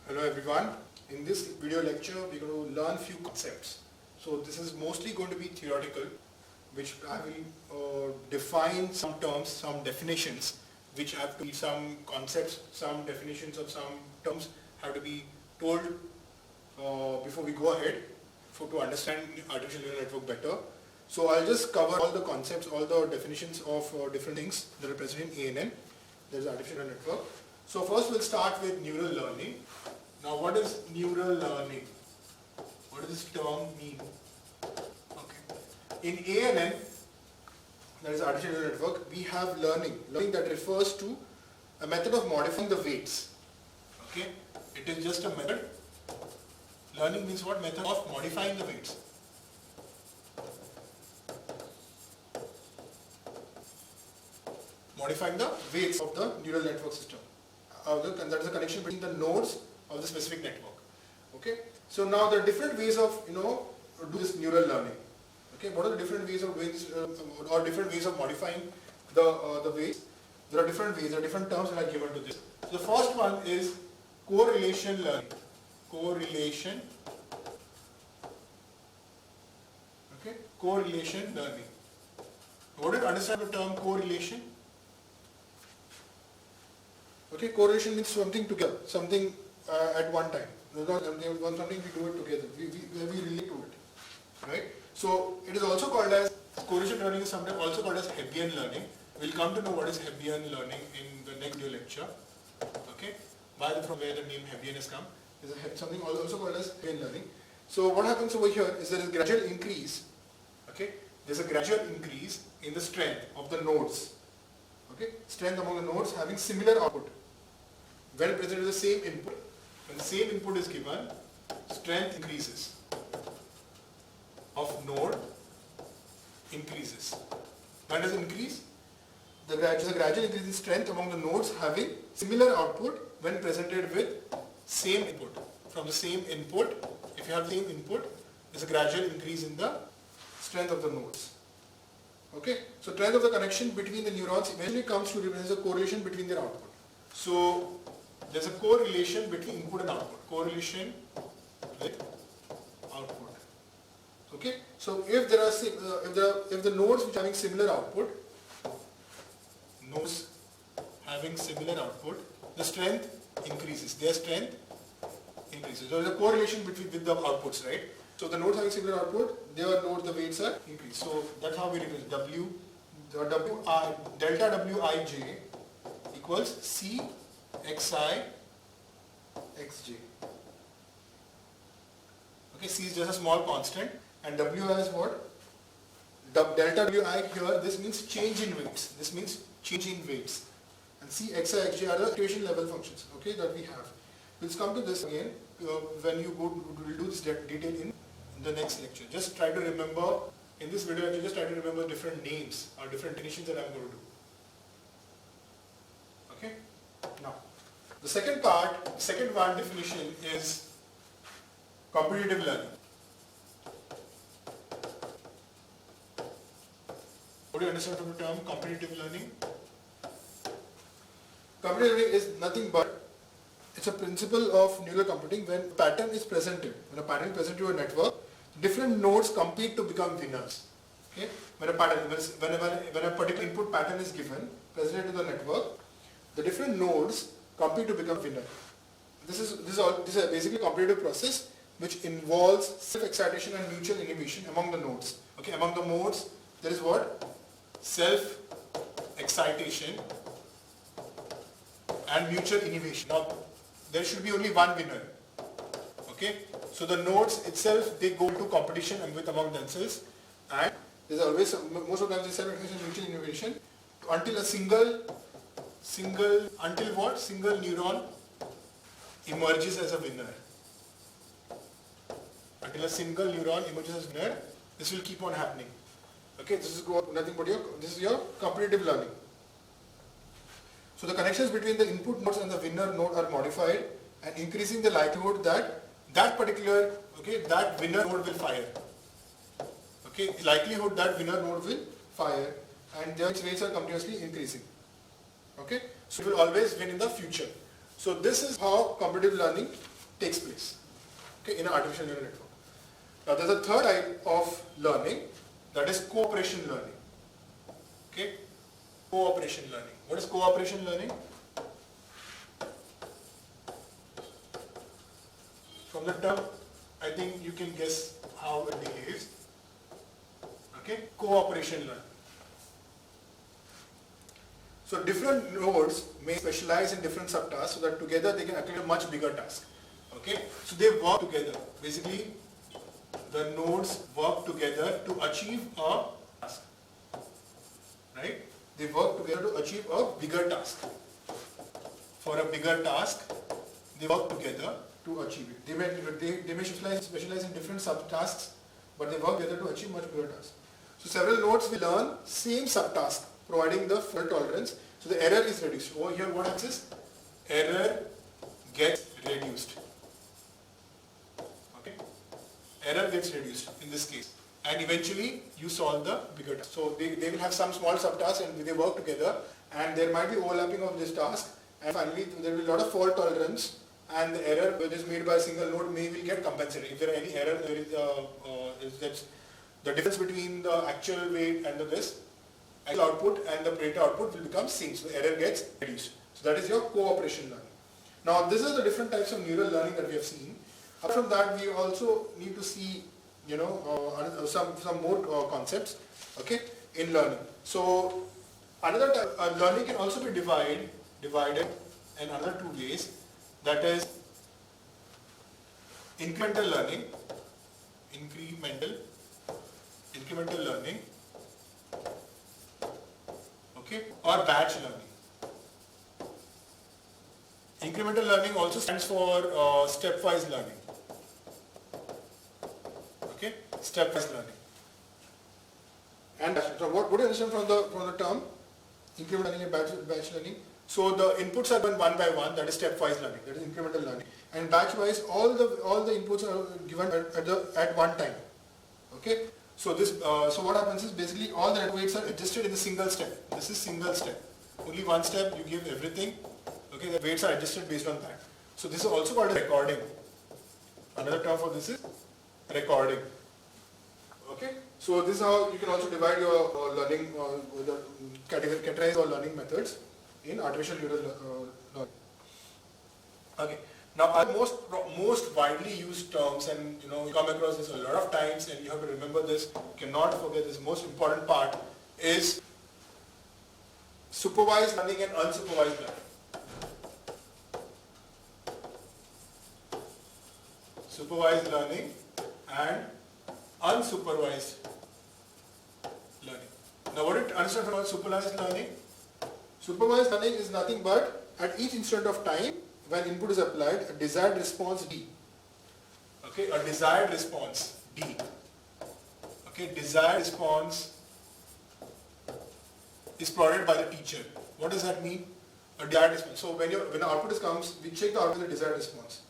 Hello everyone. In this video lecture we're going to learn few concepts. So this is mostly going to be theoretical, which I will define some terms, some definitions, which have to be some concepts, some definitions of some terms have to be told before we go ahead to understand artificial neural network better. So I'll just cover all the concepts, all the definitions of different things that are present in ANN. There is artificial neural network. So first we'll start with neural learning. Now what is neural learning? What does this term mean? Okay. In ANN, that is artificial neural network, we have learning. Learning that refers to a method of modifying the weights. Okay. It is just a method. Learning means what? Method of modifying the weights. Modifying the weights of the neural network system. And that is a connection between the nodes of the specific network. Okay. So now there are different ways of do this neural learning. Okay. What are the different ways of doing this, or different ways of modifying the weights? There are different ways. There are different terms that are given to this. So the first one is correlation learning. Correlation. Okay. Correlation learning. What do you understand the term correlation? Okay, correlation means something together, something at one time. Something we do it together, we relate to it, right? So it is also called as, correlation learning is sometimes also called as Hebbian learning. We'll come to know what is Hebbian learning in the next video lecture. Okay, from where the name Hebbian has come. Is something also called as Hebbian learning. So what happens over here is there is gradual increase. Okay, there's a gradual increase in the strength of the nodes. Okay, strength among the nodes having similar output. When presented with the same input, when the same input is given, strength increases of node increases. When does it increase? There is a gradual increase in strength among the nodes having similar output when presented with same input. From the same input, if you have the same input, there is a gradual increase in the strength of the nodes. Okay, so strength of the connection between the neurons eventually comes to represent the correlation between their output. So there's a correlation between input and output. Correlation with output. Okay, so if there are if the nodes which are having similar output, the strength increases. Their strength increases. So there's a correlation with the outputs, right? So the nodes having similar output, their nodes, the weights are increased. So that's how we represent delta Wij equals C xi xj. Okay, C is just a small constant, and W is what? Delta Wi here, this means change in weights. This means change in weights. And C xi xj are the situation level functions, okay, that we have. We'll come to this again when you we'll do this detail in the next lecture. Just try to remember, in this video lecture, just try to remember different names or different definitions that I'm going to do. Okay? Now, the second one definition is competitive learning. What do you understand from the term competitive learning? Competitive learning is nothing but, it's a principle of neural computing when a pattern is presented. When a pattern is presented to a network, different nodes compete to become winners. Okay? When a particular input pattern is given, presented to the network, the different nodes compete to become winner. This is basically a competitive process which involves self-excitation and mutual inhibition among the nodes. Okay, among the nodes there is what? Self-excitation and mutual inhibition. Now there should be only one winner. Okay, so the nodes itself, they go into competition among themselves, and there's always, most of the times, they self-excitation and mutual inhibition until a single neuron emerges as a winner. Until a single neuron emerges as a winner, this will keep on happening. Okay, this is nothing but your competitive learning. So the connections between the input nodes and the winner node are modified and increasing the likelihood that that winner node will fire. Okay, likelihood that winner node will fire, and their rates are continuously increasing. Okay, so it will always win in the future. So this is how competitive learning takes place, okay, in an artificial neural network. Now there's a third type of learning, that is cooperation learning. Okay, cooperation learning. What is cooperation learning? From the term, I think you can guess how it behaves. Okay, cooperation learning. So different nodes may specialize in different subtasks so that together they can accomplish a much bigger task. Okay, so they work together. Basically, the nodes work together to achieve a task. Right? They work together to achieve a bigger task. For a bigger task, they work together to achieve it. They may specialize in different subtasks, but they work together to achieve much bigger tasks. So several nodes will learn same subtask, providing the fault tolerance. So the error is reduced. Over here, what happens is error gets reduced. Okay, error gets reduced in this case, and eventually you solve the bigger task. So they will have some small subtasks and they work together, and there might be overlapping of this task, and finally there will be a lot of fault tolerance, and the error which is made by a single node will get compensated. If there are any error, there is that's the difference between the actual weight and the actual output and the predicted output will become same. So the error gets reduced. So that is your cooperation learning. Now these are the different types of neural learning that we have seen. Apart from that, we also need to see, some more concepts, okay, in learning. So another type, learning can also be divided in another two ways. That is incremental learning, okay, or batch learning. Incremental learning also stands for stepwise learning. Okay, stepwise learning. And so what do you understand from the term incremental learning and batch learning? So the inputs are given one by one, that is stepwise learning, that is incremental learning. And batch-wise, all the inputs are given at one time. Okay. So so what happens is basically all the weights are adjusted in a single step. This is single step. Only one step, you give everything. Okay, the weights are adjusted based on that. So this is also called recording. Another term for this is recording. Okay. So this is how you can also divide your learning, categorize your learning methods in artificial neural learning. Okay. Now, our most widely used terms, and you come across this a lot of times, and you have to remember this. You cannot forget this. Most important part is supervised learning and unsupervised learning. Supervised learning and unsupervised learning. Now, what do you understand from supervised learning? Supervised learning is nothing but at each instant of time, when input is applied, a desired response D. Okay, a desired response D. Okay, desired response is provided by the teacher. What does that mean? A desired response. So when the output comes, we check the output of the desired response.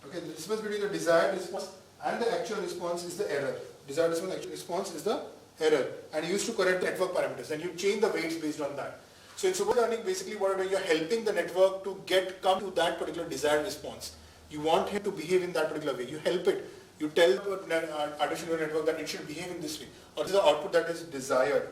Okay, the difference between the desired response and the actual response is the error. Desired response, actual response is the error, and used to correct the network parameters, and you change the weights based on that. So in supervised learning, basically what you're doing, you're helping the network to come to that particular desired response. You want him to behave in that particular way. You help it. You tell the artificial neural network that it should behave in this way, or this is the output that is desired.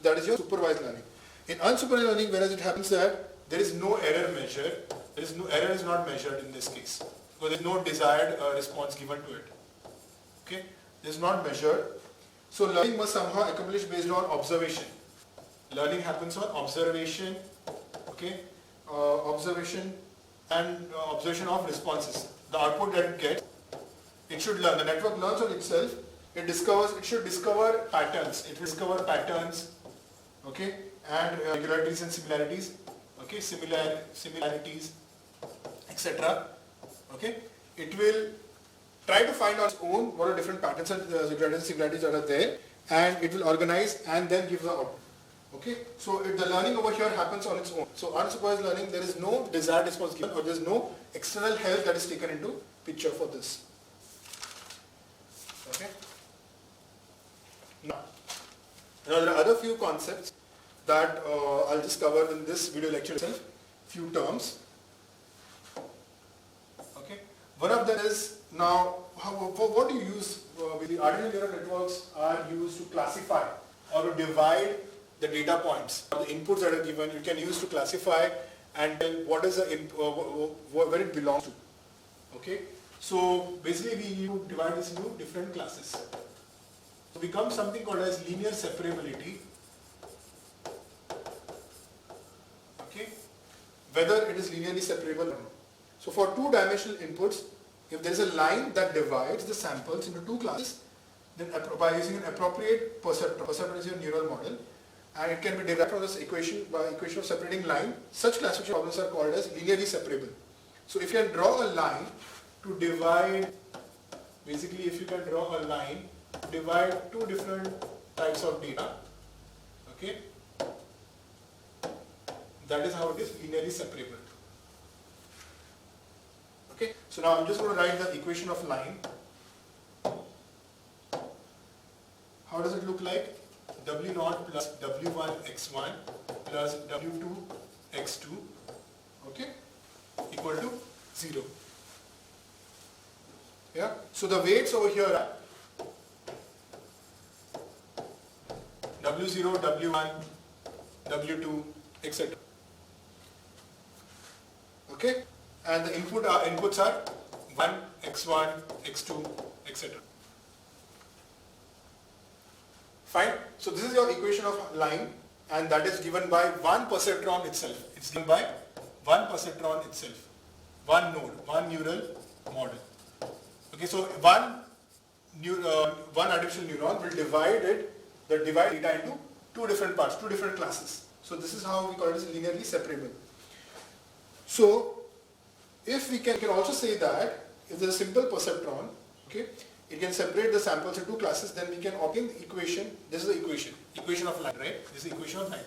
So that is your supervised learning. In unsupervised learning, whereas it happens that there is no error measured, error is not measured in this case, because there is no desired response given to it. Okay, it is not measured. So learning must somehow accomplish based on observation. Learning happens on observation, okay, observation and observation of responses. The output that it gets, it should learn. The network learns on itself. It should discover patterns. It will discover patterns, okay, and regularities and similarities, okay, similarities, etc. Okay, it will try to find on its own what are different patterns and regularities and similarities that are there, and it will organize and then give the output. Okay, so if the learning over here happens on its own. So unsupervised learning, there is no desired response given, or there is no external help that is taken into picture for this. Okay. Now there are other few concepts that I'll just cover in this video lecture itself. Few terms. Okay. One of them is now, what do you use? With the Artificial neural networks are used to classify or to divide the data points, or the inputs that are given. You can use to classify and tell what is the where it belongs to. Okay, so basically we divide this into different classes. So becomes something called as linear separability. Okay, whether it is linearly separable or not. So for two-dimensional inputs, if there is a line that divides the samples into two classes, then by using an appropriate perceptron is your neural model, and it can be derived from this equation by equation of separating line. Such classification problems are called as linearly separable. So if you can draw a line to divide, basically if you can draw a line to divide two different types of data, okay, that is how it is linearly separable. Okay, so now I'm just going to write the equation of line. How does it look like? W0 plus W1 x1 plus W2 x2, okay, equal to 0. Yeah, so the weights over here are W0, W1, W2, etc. Okay, and the inputs are 1, x1, x2, etc. Fine. So this is your equation of line, and that is given by one perceptron itself. It's given by one perceptron itself, one node, one neural model. Okay, so one artificial neuron will divide data into two different parts, two different classes. So this is how we call it as linearly separable. So if we can also say that if there is a simple perceptron, okay, it can separate the samples into two classes, then we can obtain the equation. This is the equation of line, right? This is the equation of line.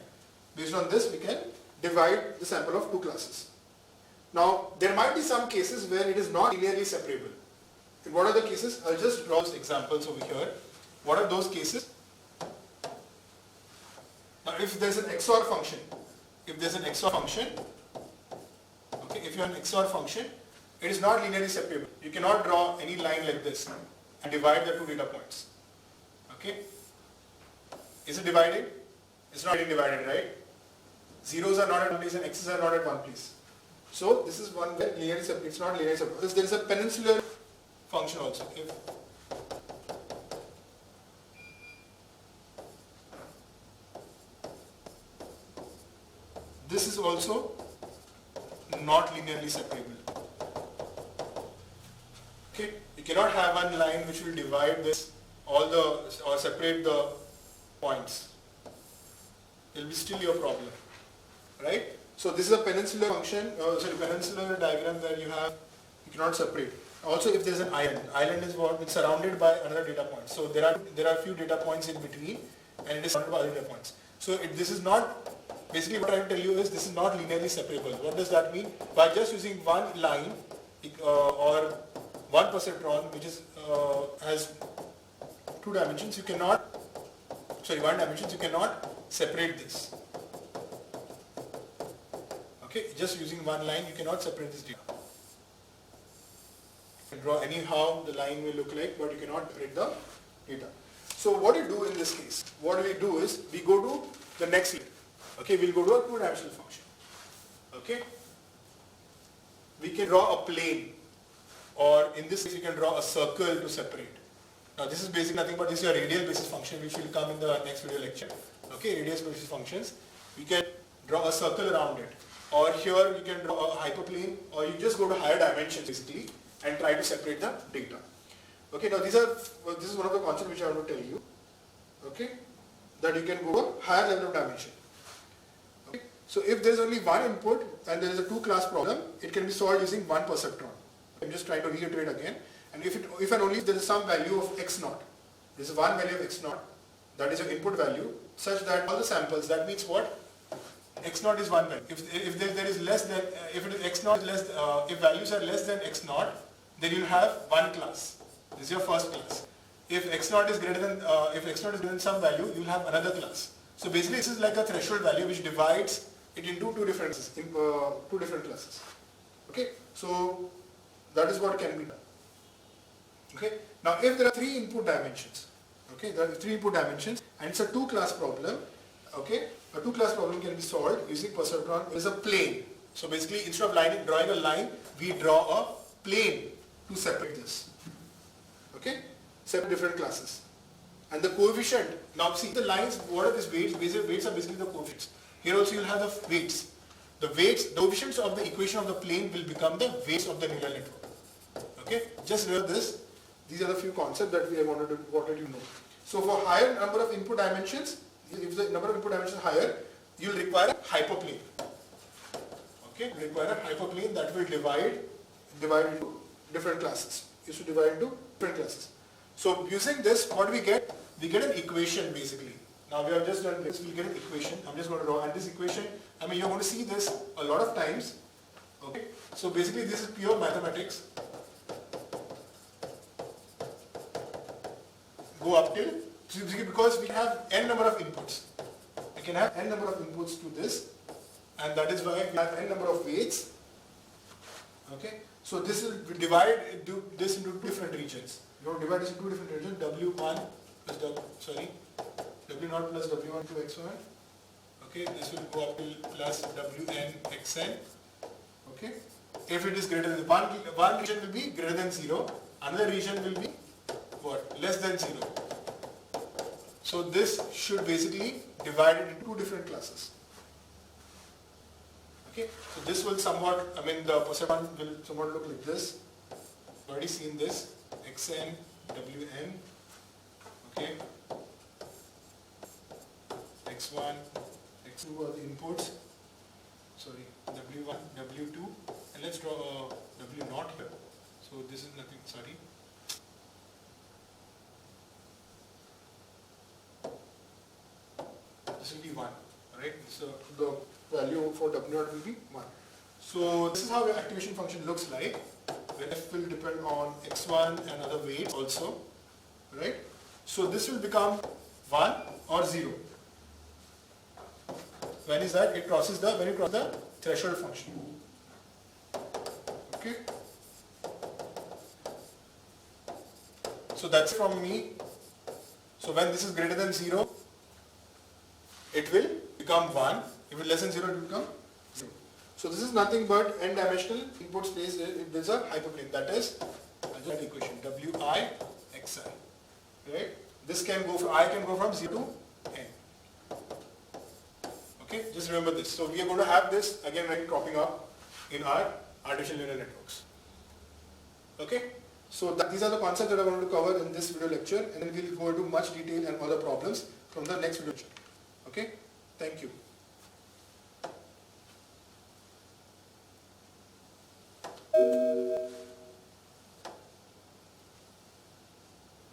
Based on this, we can divide the sample of two classes. Now, there might be some cases where it is not linearly separable. And what are the cases? I'll just draw some examples over here. What are those cases? Now, if there's an XOR function, okay, if you have an XOR function, it is not linearly separable. You cannot draw any line like this and divide the two data points. Okay? Is it divided? It's not getting divided, right? Zeros are not at one place and x's are not at one place. So this is one where linearly separable. It's not linearly separable. There is a peninsular function also. If this is also not linearly separable. Okay, you cannot have one line which will divide this or separate the points. It will be still your problem, right? So this is a peninsular function, peninsular diagram where you cannot separate. Also, if there is an island is what it's surrounded by another data point. So there are few data points in between, and it is surrounded by other data points. So this is not. Basically, what I am tell you is this is not linearly separable. What does that mean? By just using one line or one perceptron, which is has two dimensions, you cannot. One dimensions, you cannot separate this. Okay, just using one line, you cannot separate this data. You can draw anyhow the line will look like, but you cannot separate the data. So what do you do in this case? What we do is we go to the next layer. Okay, we'll go to a two-dimensional function. Okay, we can draw a plane, or in this case, you can draw a circle to separate. Now, this is basically nothing but this is your radial basis function, which will come in the next video lecture. Okay, radius basis functions. We can draw a circle around it, or here you can draw a hyperplane, or you just go to higher dimensions basically and try to separate the data. Okay, now this is one of the concepts which I want to tell you. Okay, that you can go to a higher level of dimension. Okay, so if there is only one input and there is a two-class problem, it can be solved using one perceptron. I'm just trying to reiterate again. And if and only if there is some value of x naught, there is one value of x naught, that is your input value, such that all the samples, that means what? X naught is one value. If there is less than, if it is x naught is less, if values are less than x naught, then you have one class. This is your first class. If x naught is greater than some value, you will have another class. So basically, this is like a threshold value which divides it into two different classes. Okay. So That is what can be done. Okay. Now if there are three input dimensions, okay, there are three input dimensions and it's a two-class problem, okay, a two-class problem can be solved using perceptron. It is a plane. So basically instead of drawing a line, we draw a plane to separate this. Okay, separate different classes. And the coefficient, now see the lines, what are these weights? Weights are basically the coefficients. Here also you will have the weights. The coefficients of the equation of the plane will become the weights of the neural network. Okay, just remember this. These are the few concepts that we wanted you to know. So for higher number of input dimensions, if the number of input dimensions is higher, you will require a hyperplane. Okay, you require a hyperplane that will divide into different classes. You should divide into different classes. So using this, what we get? We get an equation basically. Now we have just done this, we get an equation. I'm just going to draw, and this equation, I mean you're going to see this a lot of times. Okay, so basically this is pure mathematics. Go up till, because we have n number of inputs. We can have n number of inputs to this, and that is why we have n number of weights. Okay, so this will divide this into different regions. You want to divide this into two different regions, W1 plus W0 plus W1 to x1. Okay, this will go up till plus Wn xn. Okay, if it is greater than one region will be greater than 0, another region will be what? Less than 0. So this should basically divide it into two different classes. Okay, so this will somewhat, I mean the perceptron will somewhat look like this. You've already seen this, xn, wn, okay, x1, x2 are the inputs, sorry, w1, w2, and let's draw a w0 here. So this is nothing, sorry. This will be 1, right? So the value for W0 will be 1. So this is how the activation function looks like. The f will depend on x1 and other weight also, right? So this will become 1 or 0. When is that? It crosses when you cross the threshold function. Okay. So that's from me. So when this is greater than 0, it will become 1. If it is less than 0, it will become 0. So this is nothing but n-dimensional input space. There is a hyperplane. That is the equation Wi xi. Right? This can go from, I can go from 0 to n. Okay, just remember this. So we are going to have this again cropping up in our artificial neural networks. Okay, so these are the concepts that I wanted to cover in this video lecture, and then we will go into much detail and other problems from the next video lecture. Okay, thank you.